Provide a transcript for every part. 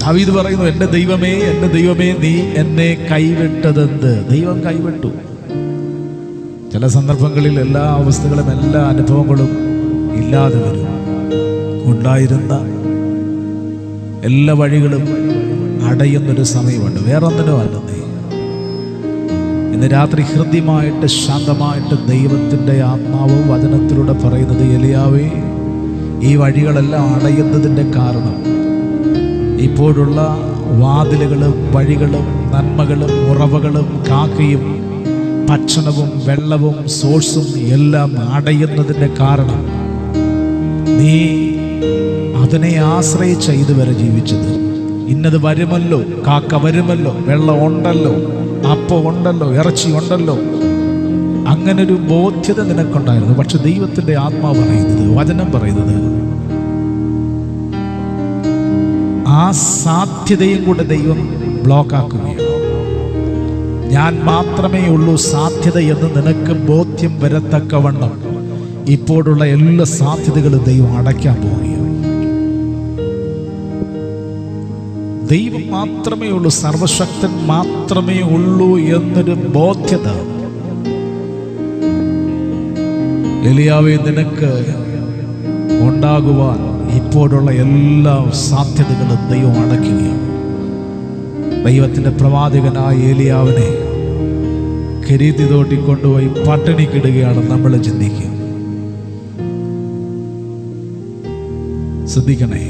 ദാവീദ് പറയുന്നു, എൻ്റെ ദൈവമേ, എൻ്റെ ദൈവമേ, നീ എന്നെ കൈവിട്ടതെന്ത്? ദൈവം കൈവിട്ടു. ചില സന്ദർഭങ്ങളിൽ എല്ലാ അവസ്ഥകളും എല്ലാ അനുഭവങ്ങളും ഇല്ലാതെ വരും. ഉണ്ടായിരുന്ന എല്ലാ വഴികളും അടയുന്നൊരു സമയമുണ്ട്. വേറൊന്നിനും അല്ലെന്നേ. ഇന്ന് രാത്രി ഹൃദ്യമായിട്ട് ശാന്തമായിട്ട് ദൈവത്തിൻ്റെ ആത്മാവ് വചനത്തിലൂടെ പറയുന്നത്, എലിയാവേ, ഈ വഴികളെല്ലാം അടയുന്നതിൻ്റെ കാരണം ഇപ്പോഴുള്ള വാതിലുകളും വഴികളും നന്മകളും ഉറവകളും കാക്കയും ഭക്ഷണവും വെള്ളവും സോഴ്സും എല്ലാം അടയുന്നതിൻ്റെ കാരണം നീ അതിനെ ആശ്രയിച്ച ഇതുവരെ ജീവിച്ചത്. ഇന്നത് വരുമല്ലോ, കാക്ക വരുമല്ലോ, വെള്ളം ഉണ്ടല്ലോ, അപ്പം ഉണ്ടല്ലോ, ഇറച്ചി ഉണ്ടല്ലോ, അങ്ങനൊരു ബോധ്യത നിനക്കുണ്ടായിരുന്നു. പക്ഷെ ദൈവത്തിൻ്റെ ആത്മാവ് പറയുന്നത്, വചനം പറയുന്നത്, ആ സാധ്യതയും കൂടെ ദൈവം ബ്ലോക്കാക്കുകയാണ്. ഞാൻ മാത്രമേ ഉള്ളൂ സാധ്യത എന്ന് നിനക്ക് ബോധ്യം വരത്തക്കവണ്ണം ഇപ്പോഴുള്ള എല്ലാ സാധ്യതകളും ദൈവം അടയ്ക്കാൻ പോവുകയാണ്. ദൈവം മാത്രമേ ഉള്ളൂ, സർവശക്തൻ മാത്രമേ ഉള്ളൂ എന്നൊരു ബോധ്യത എലിയാവേ നിനക്ക് ഉണ്ടാകുവാൻ ഇപ്പോഴുള്ള എല്ലാ സാധ്യതകളും ദൈവം അടയ്ക്കുകയാണ്. ദൈവത്തിൻ്റെ പ്രവാചകനായ ഏലിയാവിനെ കെരീതി തോട്ടി കൊണ്ടുപോയി പട്ടിണിക്കിടുകയാണ് നമ്മൾ ചിന്തിക്കുക. ശ്രദ്ധിക്കണേ,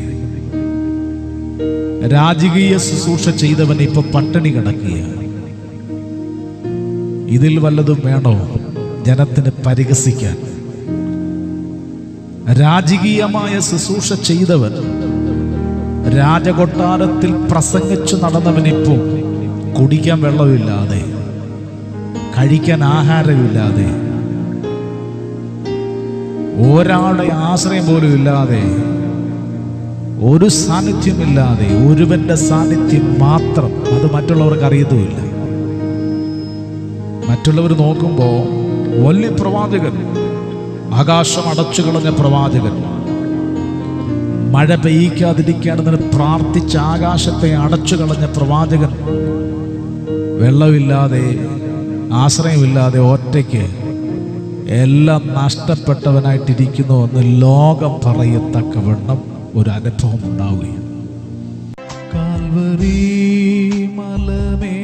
രാജകീയ ശുശ്രൂഷ ചെയ്തവൻ ഇപ്പൊ പട്ടിണി കിടക്കുകയാണ്. ഇതിൽ വല്ലതും വേണോ ജനത്തിന് പരിഹസിക്കാൻ? രാജകീയമായ ശുശ്രൂഷ ചെയ്തവൻ, രാജകൊട്ടാരത്തിൽ പ്രസംഗിച്ചു നടന്നവനിപ്പോൾ കുടിക്കാൻ വെള്ളമില്ലാതെ, കഴിക്കാൻ ആഹാരമില്ലാതെ, ഒരാളുടെ ആശ്രയം പോലും ഇല്ലാതെ, ഒരു സാന്നിധ്യമില്ലാതെ, ഒരുവന്റെ സാന്നിധ്യം മാത്രം, അത് മറ്റുള്ളവർക്ക് അറിയത്തുമില്ല. മറ്റുള്ളവർ നോക്കുമ്പോൾ വലിയ പ്രവാചകൻ, ആകാശം അടച്ചു കളഞ്ഞ പ്രവാചകൻ, മഴ പെയ്യിക്കാതിരിക്കണമെന്ന് പ്രാർത്ഥിച്ച് ആകാശത്തെ അടച്ചു കളഞ്ഞ പ്രവാചകൻ, വെള്ളമില്ലാതെ ആശ്രയമില്ലാതെ ഒറ്റയ്ക്ക് എല്ലാം നഷ്ടപ്പെട്ടവനായിട്ടിരിക്കുന്നു എന്ന് ലോകം പറയത്തക്കവണ്ണം ഒരു അനുഭവം ഉണ്ടാവുകയാണ്. കാൽവരി മലമേ